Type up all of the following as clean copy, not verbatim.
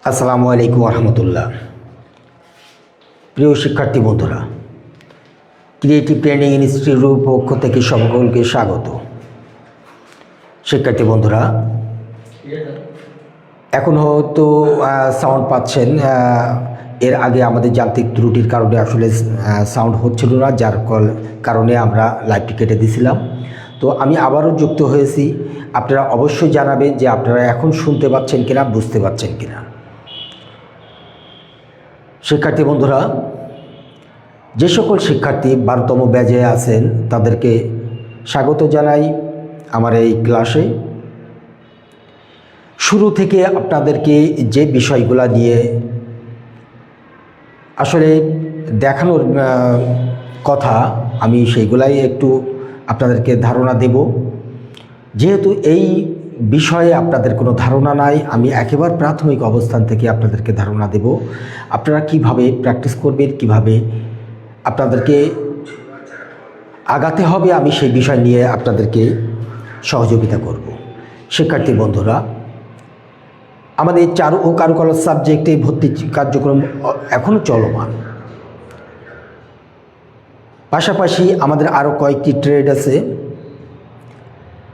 আসসালামু আলাইকুম রহমতুল্লাহ। প্রিয় শিক্ষার্থী বন্ধুরা, ক্রিয়েটিভ ট্রেনিং ইনস্টিটিউটের পক্ষ থেকে সকলকে স্বাগত। শিক্ষার্থী বন্ধুরা, এখন হয়তো সাউন্ড পাচ্ছেন। এর আগে আমাদের যান্ত্রিক ত্রুটির কারণে আসলে সাউন্ড হচ্ছিল না, যার কারণে আমরা লাইভটি কেটে দিয়েছিলাম। তো আমি আবারও যুক্ত হয়েছি। আপনারা অবশ্যই জানাবেন যে আপনারা এখন শুনতে পাচ্ছেন কিনা, বুঝতে পাচ্ছেন কিনা। শিক্ষার্থী বন্ধুরা, যে সকল শিক্ষার্থী 12তম ব্যাচে আছেন তাদেরকে স্বাগত জানাই আমার এই ক্লাসে। শুরু থেকে আপনাদেরকে যে বিষয়গুলো নিয়ে আসলে দেখানোর কথা, আমি সেইগুলাই একটু আপনাদেরকে ধারণা দেব। যেহেতু এই বিষয়ে আপনাদের কোনো ধারণা নাই, আমি একেবারে প্রাথমিক অবস্থান থেকে আপনাদেরকে ধারণা দেব। আপনারা কিভাবে প্র্যাকটিস করবেন, কিভাবে আপনাদেরকে আগাতে হবে, আমি সেই বিষয় নিয়ে আপনাদেরকে সহযোগিতা করব। শিক্ষার্থী বন্ধুরা, আমাদের চারু ও কারুকলা সাবজেক্টে ভর্তি কার্যক্রম এখনও চলমান। পাশাপাশি আমাদের আরও কয়েকটি ট্রেড আছে: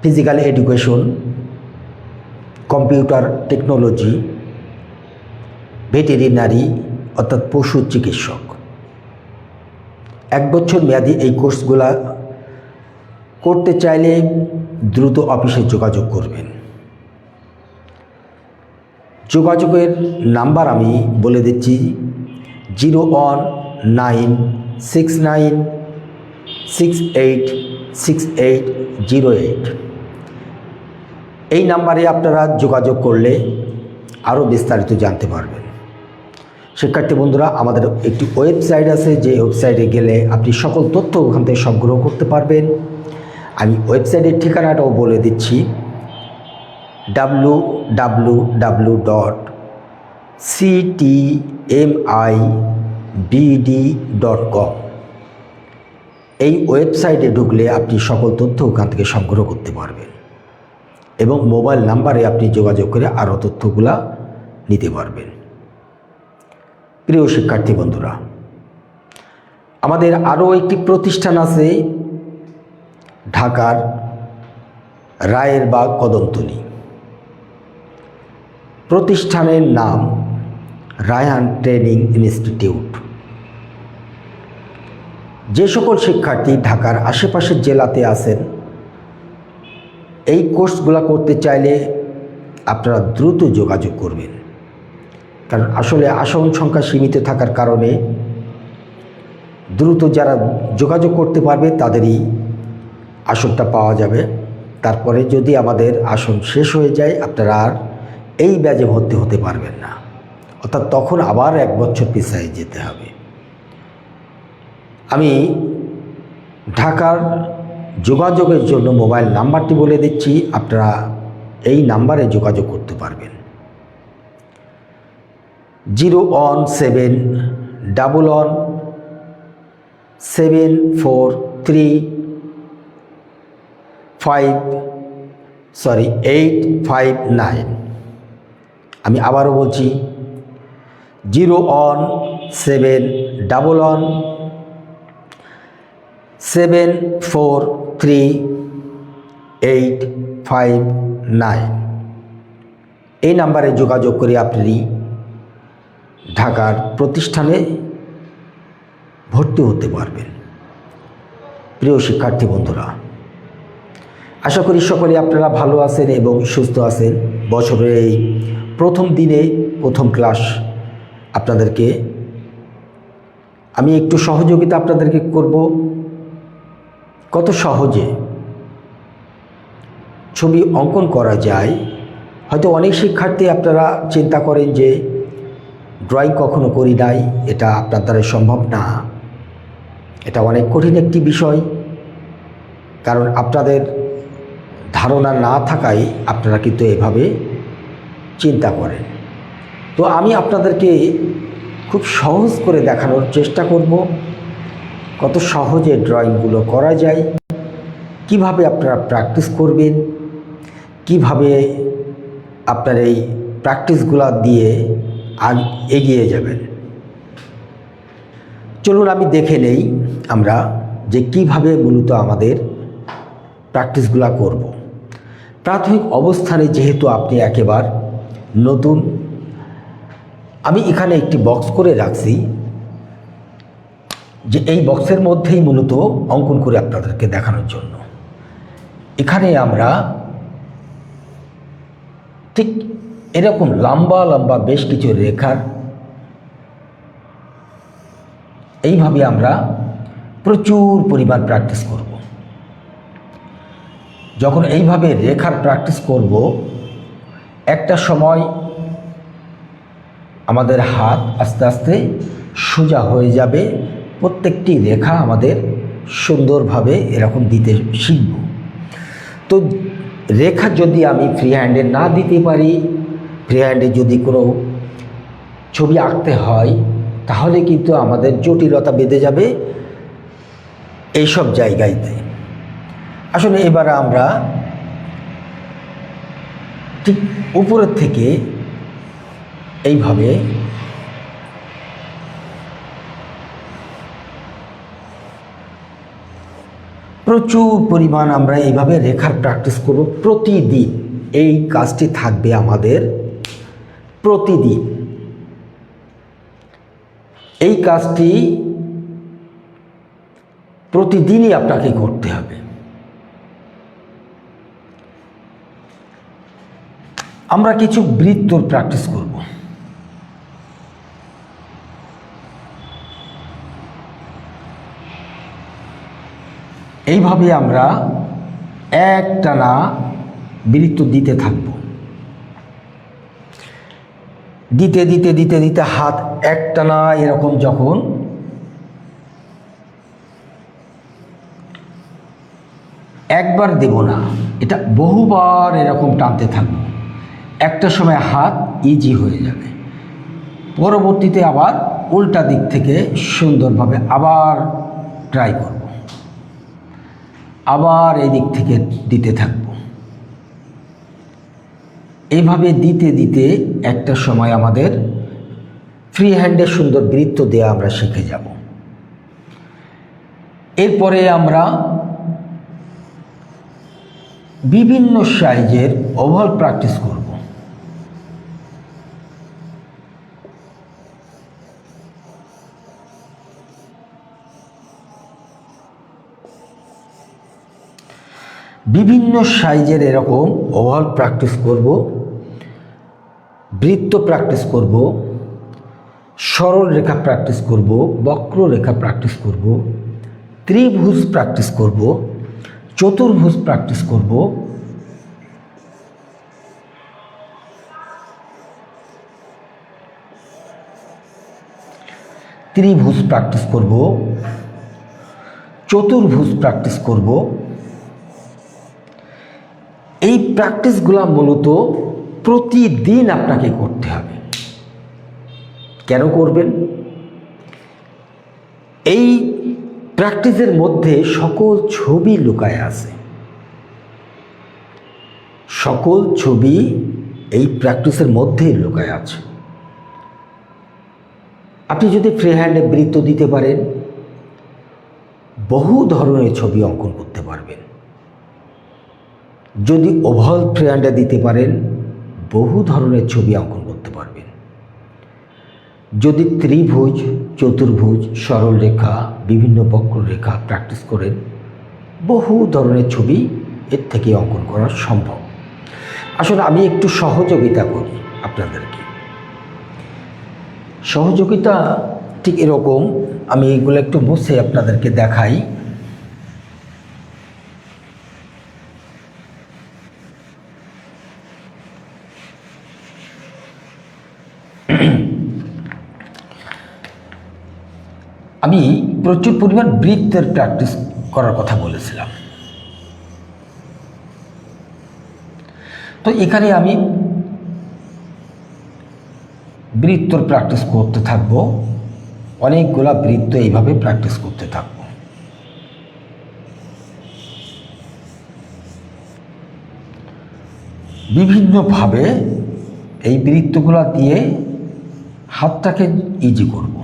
physical education, computer technology, veterinary অর্থাৎ পশু চিকিৎসক। 1 বছর মেয়াদি এই কোর্সগুলা করতে চাইলে দ্রুত অফিসে যোগাযোগ করবেন। যোগাযোগের নাম্বার আমি বলে দিচ্ছি: 01969686808। এই নাম্বারে আপনারা যোগাযোগ করলে আরও বিস্তারিত জানতে পারবেন। শিক্ষার্থী বন্ধুরা, আমাদের একটি ওয়েবসাইট আছে, যে ওয়েবসাইটে গেলে আপনি সকল তথ্য ওখান থেকে সংগ্রহ করতে পারবেন। আমি ওয়েবসাইটের ঠিকানাটাও বলে দিচ্ছি: www.ctmibd.com। এই ওয়েবসাইটে ঢুকলে আপনি সকল তথ্য ওখান থেকে সংগ্রহ করতে পারবেন এবং মোবাইল নাম্বারে আপনি যোগাযোগ করে আরও তথ্যগুলা নিতে পারবেন। প্রিয় শিক্ষার্থী বন্ধুরা, আমাদের আরও একটি প্রতিষ্ঠান আছে ঢাকার রায়েরবাগ কদমতলী। প্রতিষ্ঠানের নাম রায়হান ট্রেনিং ইনস্টিটিউট। যে সকল শিক্ষার্থী ঢাকার আশেপাশের জেলাতে আছেন, এই কোর্সগুলো করতে চাইলে আপনারা দ্রুত যোগাযোগ করবেন। কারণ আসলে আসন সংখ্যা সীমিত থাকার কারণে দ্রুত যারা যোগাযোগ করতে পারবে তাদেরই আসনটা পাওয়া যাবে। তারপরে যদি আমাদের আসন শেষ হয়ে যায়, আপনারা আর এই ব্যাচে ভর্তি হতে পারবেন না, অর্থাৎ তখন আবার 1 বছর পিছিয়ে যেতে হবে। আমি ঢাকার যোগাযোগের জন্য মোবাইল নাম্বারটি বলে দিচ্ছি, আপনারা এই নাম্বারে যোগাযোগ করতে পারবেন: 01711743859। আমি আবারও বলছি: 01711743859। এই নাম্বারে যোগাযোগ করে আপনি ঢাকার প্রতিষ্ঠানে ভর্তি হতে পারবেন। প্রিয় শিক্ষার্থী বন্ধুরা, আশা করি সকলে আপনারা ভালো আছেন এবং সুস্থ আছেন। বছরের এই প্রথম দিনে প্রথম ক্লাস আপনাদেরকে আমি একটু সহযোগিতা আপনাদেরকে করব। কত সহজে ছবি অঙ্কন করা যায়। হয়তো অনেক শিক্ষার্থী আপনারা চিন্তা করেন যে ড্রয়িং কখনো করি নাই, এটা আপনার দ্বারা সম্ভব না। এটা অনেক কঠিন একটি বিষয়, কারণ আপনাদের ধারণা না থাকায় আপনারা কিন্তু এভাবে চিন্তা করেন। তো আমি আপনাদেরকে খুব সহজ করে দেখানোর চেষ্টা করব কত সহজে ড্রয়িংগুলো করা যায়, কিভাবে আপনারা প্র্যাকটিস করবেন, কিভাবে আপনার এই প্র্যাকটিসগুলো দিয়ে আর এগিয়ে যাবেন। চলুন আমি দেখে নেই আমরা যে কিভাবে মূলত আমাদের প্র্যাকটিসগুলো করব। প্রাথমিক অবস্থানে যেহেতু আপনি একেবারে নতুন, আমি এখানে একটি বক্স করে রাখছি, যে এই বক্সের মধ্যেই মূলত অঙ্কন করে আপনাদেরকে দেখানোর জন্য। এখানে আমরা ঠিক এরকম লম্বা লম্বা বেশ কিছু রেখার এইভাবে আমরা প্রচুর পরিমাণ প্র্যাকটিস করব। যখন এইভাবে রেখার প্র্যাকটিস করব, একটা সময় আমাদের হাত আস্তে আস্তে সোজা হয়ে যাবে, প্রত্যেকটি রেখা আমাদের সুন্দরভাবে এরকম দিতে শিখব। তো রেখা যদি আমি ফ্রি হ্যান্ডে না দিতে পারি, ফ্রি হ্যান্ডে যদি কোনো ছবি আঁকতে হয়, তাহলে কিন্তু আমাদের জটিলতা বেঁধে যাবে এইসব জায়গাতে। আসলে এবার আমরা ঠিক উপরের থেকে এইভাবে প্রচুর পরিমাণ আমরা এইভাবে রেখার প্র্যাকটিস করব প্রতিদিন। এই কাজটি থাকবে আমাদের প্রতিদিন। এই কাজটি প্রতিদিনই আপনাকে করতে হবে। আমরা কিছু বৃত্তর প্র্যাকটিস করব। এইভাবে আমরা একটানা বৃত্ত দিতে থাকব। দিতে দিতে দিতে দিতে হাত একটানা এরকম যখন একবার দেব না, এটা বহুবার এরকম টানতে থাকবো। একটা সময় হাত ইজি হয়ে যাবে, পরবর্তীতে আবার উল্টা দিক থেকে সুন্দরভাবে আবার ট্রাই করব, আবার এই দিক থেকে দিতে থাকব। এইভাবে দিতে দিতে একটা সময় আমাদের ফ্রি হ্যান্ডে সুন্দর বৃত্ত দেওয়া আমরা শিখে যাব। এরপরে আমরা বিভিন্ন সাইজের ওভাল প্র্যাকটিস করব। বিভিন্ন সাইজের এরকম ওভাল প্র্যাকটিস করব, বৃত্ত প্র্যাকটিস করব, সরল রেখা প্র্যাকটিস করব, বক্র রেখা প্র্যাকটিস করব, ত্রিভুজ প্র্যাকটিস করব, চতুর্ভুজ প্র্যাকটিস করব, ত্রিভুজ প্র্যাকটিস করব, চতুর্ভুজ প্র্যাকটিস করব। এই প্র্যাকটিসগুলো মূলত প্রতিদিন আপনাকে করতে হবে। কেন করবেন? এই প্র্যাকটিসের মধ্যে সকল ছবি লুকায় আছে। সকল ছবি এই প্র্যাকটিসের মধ্যেই লুকায় আছে। আপনি যদি ফ্রি হ্যান্ডে বৃত্ত দিতে পারেন, বহু ধরনের ছবি অঙ্কন করতে পারবেন। যদি ওভাল ফ্রি হ্যান্ডে দিতে পারেন, বহু ধরনের ছবি অঙ্কন করতে পারবেন। যদি ত্রিভুজ, চতুর্ভুজ, সরল রেখা, বিভিন্ন বক্ররেখা প্র্যাকটিস করেন, বহু ধরনের ছবি এর থেকে অঙ্কন করা সম্ভব। আসলে আমি একটু সহযোগিতা করি আপনাদেরকে। সহযোগিতা ঠিক এরকম, আমি এগুলো একটু মুছে আপনাদেরকে দেখাই। আমি প্রচুর পরিমাণ বৃত্তের প্র্যাকটিস করার কথা বলেছিলাম। তো এখানে আমি বৃত্তর প্র্যাকটিস করতে থাকব, অনেকগুলা বৃত্ত এইভাবে প্র্যাকটিস করতে থাকব। বিভিন্নভাবে এই বৃত্তগুলা দিয়ে হাতটাকে ইজি করব।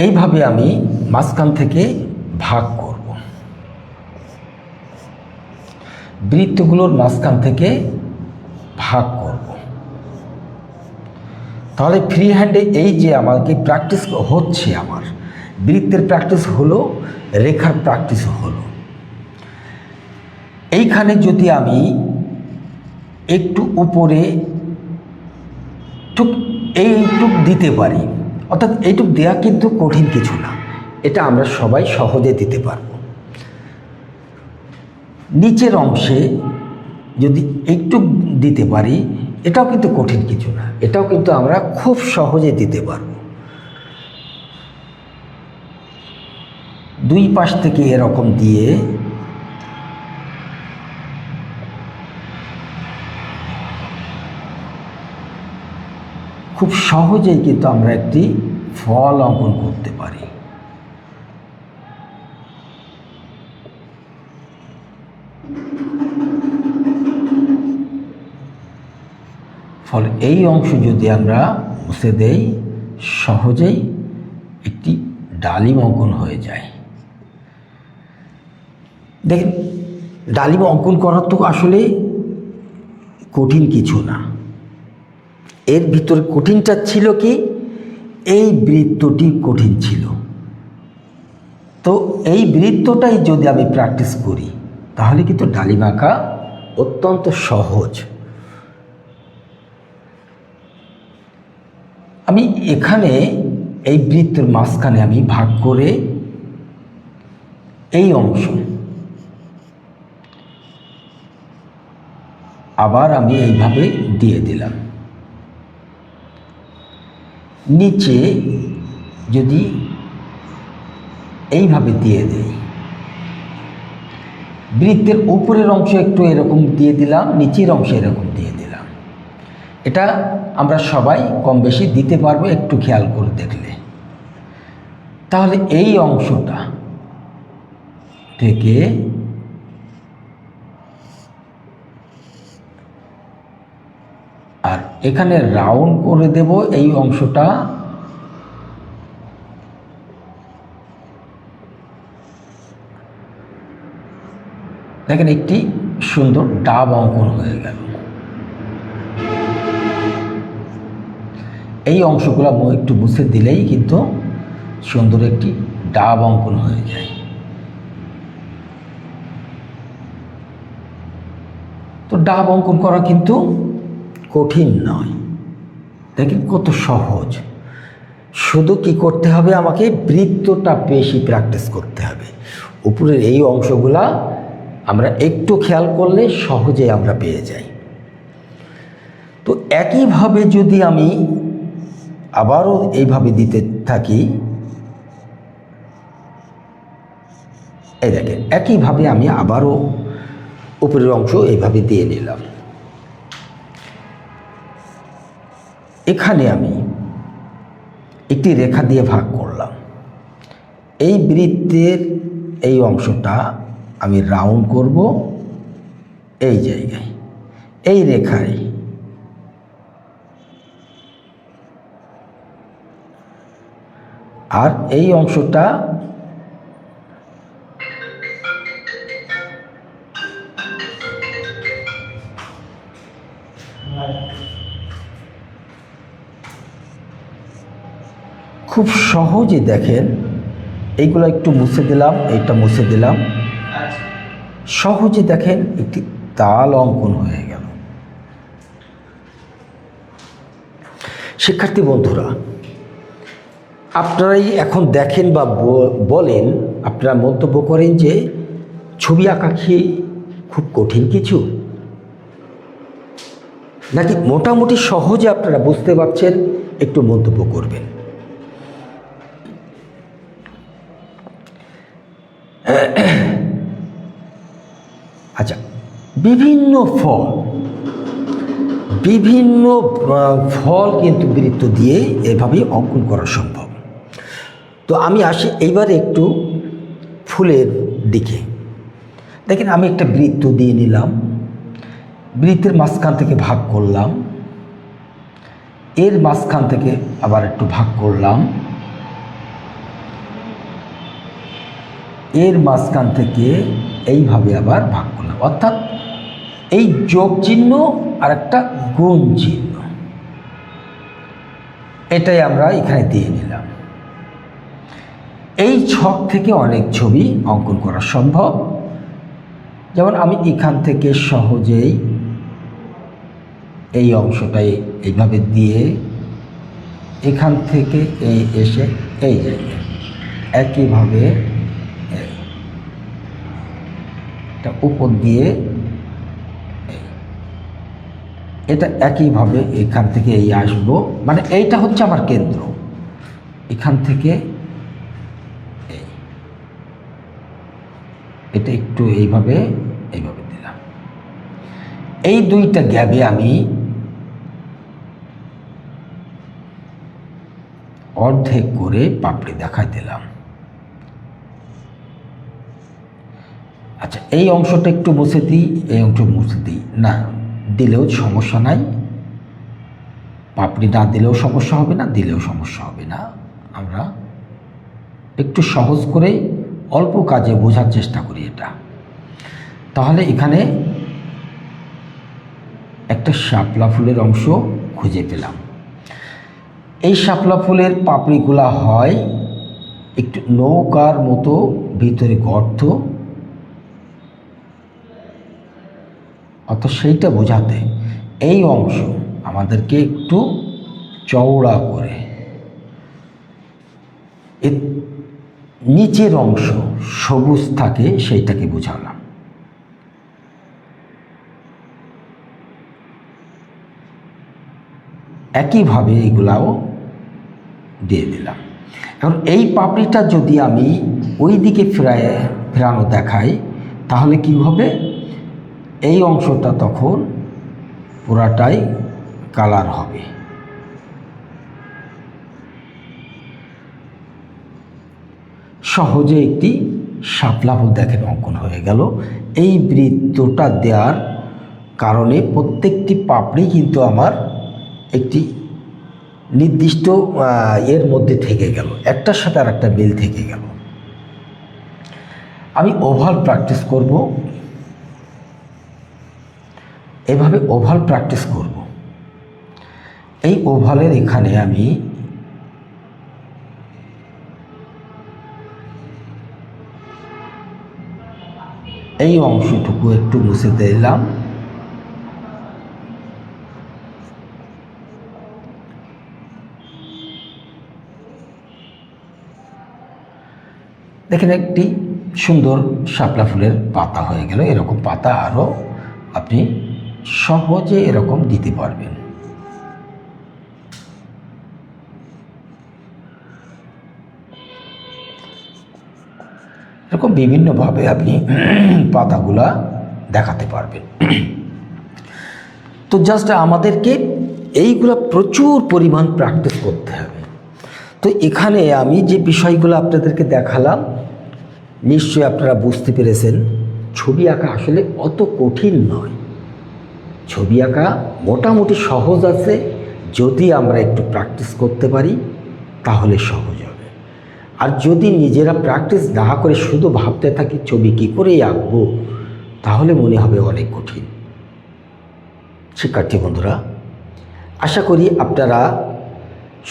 এইভাবে আমি মাঝখান থেকে ভাগ করব, বৃত্তগুলোর মাঝখান থেকে ভাগ করব। তাহলে ফ্রি হ্যান্ডে এই যে আমাকে প্র্যাকটিস হচ্ছে, আমার বৃত্তের প্র্যাকটিস হলো, রেখার প্র্যাকটিস হলো। এইখানে যদি আমি একটু উপরে এইটুক দিতে পারি, অর্থাৎ এইটুক দেওয়া কিন্তু কঠিন কিছু না, এটা আমরা সবাই সহজে দিতে পারব। নিচের অংশে যদি একটু দিতে পারি, এটাও কিন্তু কঠিন কিছু না, এটাও কিন্তু আমরা খুব সহজে দিতে পারব। দুই পাশ থেকে এরকম দিয়ে খুব সহজেই কিন্তু আমরা একটি ফল অঙ্কন করতে পারি। ফলে এই অংশ যদি আমরা মুছে দেই, সহজেই একটি ডালিম অঙ্কন হয়ে যায়। দেখেন, ডালিম অঙ্কন করা তো আসলে কঠিন কিছু না। এর ভিতরে কঠিনটা ছিল কি, এই বৃত্তটি কঠিন ছিল। তো এই বৃত্তটাই যদি আমি প্র্যাকটিস করি, তাহলে কিন্তু ডালিম আঁকা অত্যন্ত সহজ। আমি এখানে এই বৃত্তের মাঝখানে আমি ভাগ করে এই অংশ আবার আমি এইভাবে দিয়ে দিলাম। নিচে যদি এইভাবে দিয়ে দেই, বৃত্তের উপরের অংশ একটু এরকম দিয়ে দিলাম, নিচের অংশ এরকম দিয়ে দিলাম। এটা আমরা সবাই কম বেশি দিতে পারবো একটু খেয়াল করে দেখলে। তাহলে এই অংশটা থেকে আর এখানে রাউন্ড করে দেব এই অংশটা। দেখেন, একটি সুন্দর ডাব অঙ্কন হয়ে গেল। এই অংশগুলো একটু মুছে দিলেই কিন্তু সুন্দর একটি ডাব অঙ্কন হয়ে যায়। তো ডাব অঙ্কন করা কিন্তু কঠিন নয়, দেখেন কত সহজ। শুধু কি করতে হবে, আমাকে বৃত্তটা বেশি প্র্যাকটিস করতে হবে। উপরের এই অংশগুলা আমরা একটু খেয়াল করলে সহজে আমরা পেয়ে যাই। তো একইভাবে যদি আমি আবারও এইভাবে দিতে থাকি, এই দেখেন একইভাবে আমি আবারও উপরের অংশ এইভাবে দিয়ে নিলাম। এখানে আমি একটি রেখা দিয়ে ভাগ করলাম। এই বৃত্তের এই অংশটা আমি রাউন্ড করব এই জায়গায়, এই রেখায়। আর এই অংশটা খুব সহজে দেখেন, এইগুলো একটু মুছে দিলাম, এইটা মুছে দিলাম, সহজে দেখেন একটি তাল অঙ্কন হয়ে গেল। শিক্ষার্থী বন্ধুরা, আপনারাই এখন দেখেন বা বলেন, আপনারা মন্তব্য করেন যে ছবি আঁকা কি খুব কঠিন কিছু, নাকি মোটামুটি সহজে আপনারা বুঝতে পারছেন? একটু মন্তব্য করবেন। আচ্ছা, বিভিন্ন ফল কিন্তু বৃত্ত দিয়ে এভাবেই অঙ্কন করা সম্ভব। তো আমি আসি এইবার একটু ফুলের দিকে। দেখেন, আমি একটা বৃত্ত দিয়ে নিলাম, বৃত্তের মাঝখান থেকে ভাগ করলাম, এর মাঝখান থেকে আবার একটু ভাগ করলাম, এর মাঝখান থেকে এইভাবে আবার ভাগ করলাম, অর্থাৎ এই যোগ চিহ্ন আর একটা গুণ চিহ্ন, এটাই আমরা এখানে দিয়ে নিলাম। এই ছক থেকে অনেক ছবি অঙ্কন করা সম্ভব। যেমন আমি এখান থেকে সহজেই এই অংশটাই এইভাবে দিয়ে এখান থেকে এই এসে এই জায়গায় একইভাবে এটা উপর দিয়ে এটা একইভাবে এখান থেকে এই আসবো, মানে এইটা হচ্ছে আমার কেন্দ্র, এখান থেকে এটা একটু এইভাবে দিলাম। এই দুইটা গ্যাপে আমি অর্ধেক করে পাপড়ি দেখাই দিলাম। আচ্ছা, এই অংশটা একটু মুছে দিই, এই অংশ মুছে দিই, না দিলেও সমস্যা নাই, পাপড়ি না দিলেও সমস্যা হবে না, দিলেও সমস্যা হবে না। আমরা একটু সহজ করেই অল্প কাজে বোঝার চেষ্টা করি এটা। তাহলে এখানে একটা শাপলা ফুলের অংশ খুঁজে পেলাম। এই শাপলা ফুলের পাপড়িগুলা হয় একটু নৌকার মতো, ভিতরে গর্ত, অর্থাৎ সেইটা বোঝাতে এই অংশ আমাদেরকে একটু চওড়া করে, এর নিচের অংশ সবুজ থাকে সেইটাকে বোঝালাম। একইভাবে এগুলাও দিয়ে দিলাম। এখন এই পাপড়িটা যদি আমি ওই দিকে ফেরানো দেখাই তাহলে কি হবে, এই অংশটা তখন পুরাটাই কালার হবে। সহজে একটি শাপলা ফুল দেখেন অঙ্কন হয়ে গেল। এই বৃত্তটা দেওয়ার কারণে প্রত্যেকটি পাপড়ি কিন্তু আমার একটি নির্দিষ্ট এর মধ্যে থেকে গেল, একটার সাথে আর একটা মিল থেকে গেল। আমি ওভাল প্র্যাকটিস করব, এভাবে ওভাল প্র্যাকটিস করব। এই ওভালের এখানে আমি এই অংশটুকু একটু মুছে দিলাম। দেখেন একটি সুন্দর শাপলা ফুলের পাতা হয়ে গেল। এরকম পাতা আরও আপনি সহজে এরকম দিতে পারবেন। এরকম বিভিন্নভাবে আপনি পাতাগুলা দেখাতে পারবেন। তো জাস্ট আমাদেরকে এইগুলা প্রচুর পরিমাণ প্র্যাকটিস করতে হবে। তো এখানে আমি যে বিষয়গুলো আপনাদেরকে দেখালাম নিশ্চয়ই আপনারা বুঝতে পেরেছেন, ছবি আঁকা আসলে অত কঠিন নয়। ছবি আঁকা মোটামুটি সহজ আছে, যদি আমরা একটু প্র্যাকটিস করতে পারি তাহলে সহজ হবে। আর যদি নিজেরা প্র্যাকটিস না করে শুধু ভাবতে থাকি ছবি কী করে আঁকবো, তাহলে মনে হবে অনেক কঠিন। শিক্ষার্থী বন্ধুরা, আশা করি আপনারা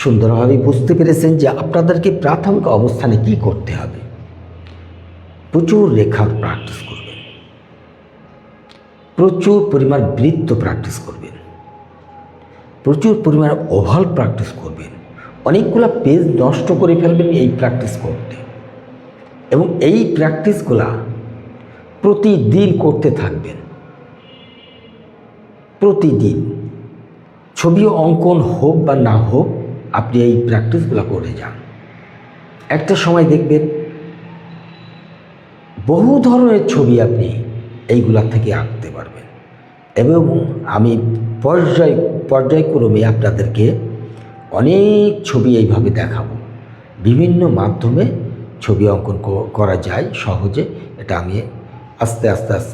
সুন্দরভাবে বুঝতে পেরেছেন যে আপনাদেরকে প্রাথমিক অবস্থানে কি করতে হবে। প্রচুর রেখার প্র্যাকটিস করবেন, প্রচুর পরিমাণ বৃত্ত প্র্যাকটিস করবেন, প্রচুর পরিমাণ ওভাল প্র্যাকটিস করবেন, অনেকগুলো পেজ নষ্ট করে ফেলবেন এই প্র্যাকটিস করতে, এবং এই প্র্যাকটিসগুলা প্রতিদিন করতে থাকবেন। প্রতিদিন ছবি অঙ্কন হোক বা না হোক, আপনি এই প্র্যাকটিসগুলো করে যান। একটা সময় দেখবেন বহু ধরনের ছবি আপনি এইগুলা থেকে আঁকতে পারবেন। এবং আমি পর্যায়ক্রমে আপনাদেরকে অনেক ছবি এইভাবে দেখাবো। বিভিন্ন মাধ্যমে ছবি অঙ্কন করা যায় সহজে, এটা আমি আস্তে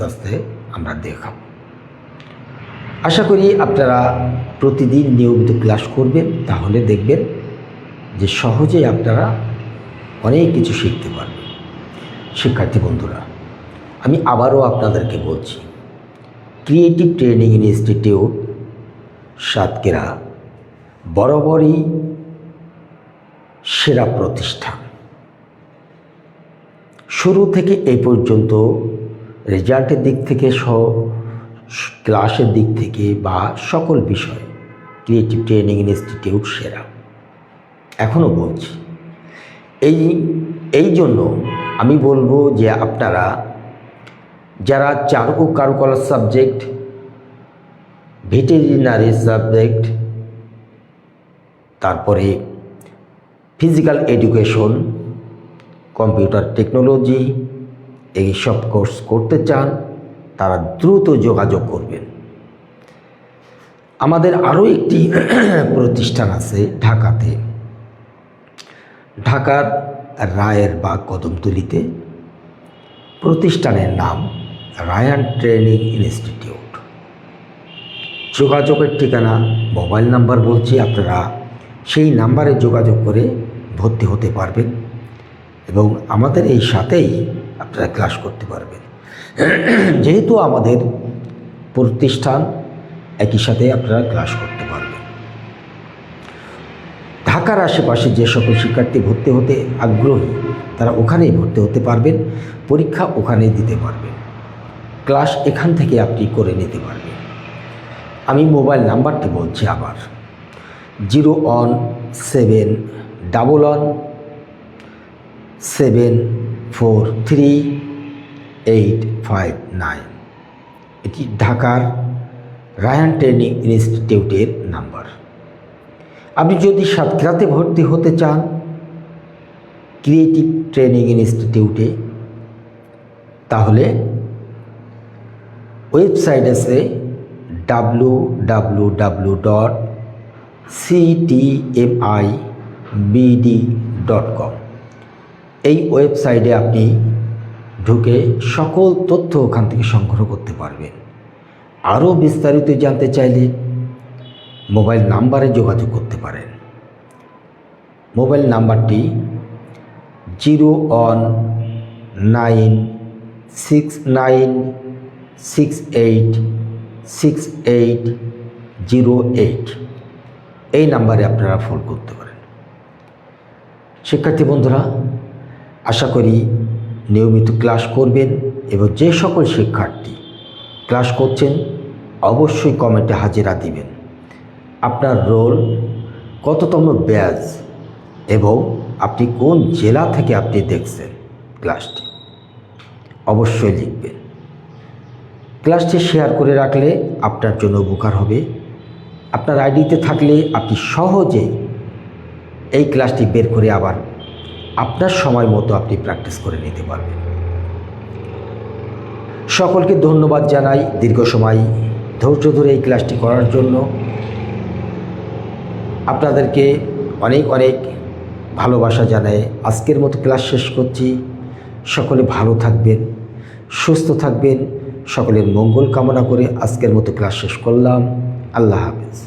আস্তে আমরা দেখাবো। আশা করি আপনারা প্রতিদিন নিয়মিত ক্লাস করবেন, তাহলে দেখবেন যে সহজেই আপনারা অনেক কিছু শিখতে পারবেন। শিক্ষার্থী বন্ধুরা, আমি আবারও আপনাদেরকে বলছি, ক্রিয়েটিভ ট্রেনিং ইনস্টিটিউট সাতক্ষীরা বরাবরই সেরা প্রতিষ্ঠান। শুরু থেকে এই পর্যন্ত রেজাল্টের দিক থেকে ক্লাসের দিক থেকে বা সকল বিষয়ে ক্রিয়েটিভ ট্রেনিং ইনস্টিটিউট সেরা। এখনও বলছি, এই জন্য আমি বলবো যে আপনারা যারা চারু ও কারুকলা সাবজেক্ট, ভেটেরিনারি সাবজেক্ট, তারপরে ফিজিক্যাল এডুকেশন, কম্পিউটার টেকনোলজি এই সব কোর্স করতে চান, তারা দ্রুত যোগাযোগ করবেন। আমাদের আরও একটি প্রতিষ্ঠান আছে ঢাকাতে, ঢাকার রায়ের বাগ কদমতলীতে। প্রতিষ্ঠানের নাম রায়ান ট্রেনিং ইনস্টিটিউট। যোগাযোগের ঠিকানা, মোবাইল নাম্বার বলছি, আপনারা সেই নাম্বারে যোগাযোগ করে ভর্তি হতে পারবেন এবং আমাদের এই সাথেই আপনারা ক্লাস করতে পারবেন। যেহেতু আমাদের প্রতিষ্ঠান, একই সাথে আপনারা ক্লাস করতে পারবেন। ঢাকার আশেপাশে যে সকল শিক্ষার্থী ভর্তি হতে আগ্রহী, তারা ওখানেই ভর্তি হতে পারবেন, পরীক্ষা ওখানেই দিতে পারবেন, ক্লাস এখান থেকে আপনি করে নিতে পারবেন। আমি মোবাইল নাম্বারটি বলছি আবার, 01711743859। এটি ঢাকার রায়ান ট্রেনিং ইনস্টিটিউটের নাম্বার। আপনি যদি সাতক্ষীরাতে ভর্তি হতে চান ক্রিয়েটিভ ট্রেনিং ইনস্টিটিউটে, তাহলে ওয়েবসাইট আছে www.ctmibd.com। এই ওয়েবসাইটে আপনি ঢুকে সকল তথ্য ওখান থেকে সংগ্রহ করতে পারবেন। আরও বিস্তারিত জানতে চাইলে মোবাইল নাম্বারে যোগাযোগ করতে পারেন। মোবাইল নাম্বারটি 01969686808। এই নাম্বারে আপনারা ফোন করতে পারেন। শিক্ষার্থী বন্ধুরা, আশা করি নিয়মিত ক্লাস করবেন এবং যে সকল শিক্ষার্থী ক্লাস করছেন অবশ্যই কমেন্টে হাজিরা দিবেন। আপনার রোল, কততম ব্যাচ এবং আপনি কোন জেলা থেকে আপনি দেখছেন ক্লাসটি, অবশ্যই লিখবেন। ক্লাসটি শেয়ার করে রাখলে আপনার জন্য উপকার হবে। আপনার আইডিতে থাকলে আপনি সহজেই এই ক্লাসটি বের করে আবার আপনার সময় মতো আপনি প্র্যাকটিস করে নিতে পারবেন। সকলকে ধন্যবাদ জানাই দীর্ঘ সময় ধৈর্য ধরে এই ক্লাসটি করার জন্য। আপনাদেরকে অনেক অনেক ভালোবাসা জানাই আজকের মতো ক্লাস শেষ করছি। সকলে ভালো থাকবেন, সুস্থ থাকবেন, সকলের মঙ্গল কামনা করে আজকের মতো ক্লাস শেষ করলাম। আল্লাহ হাফেজ।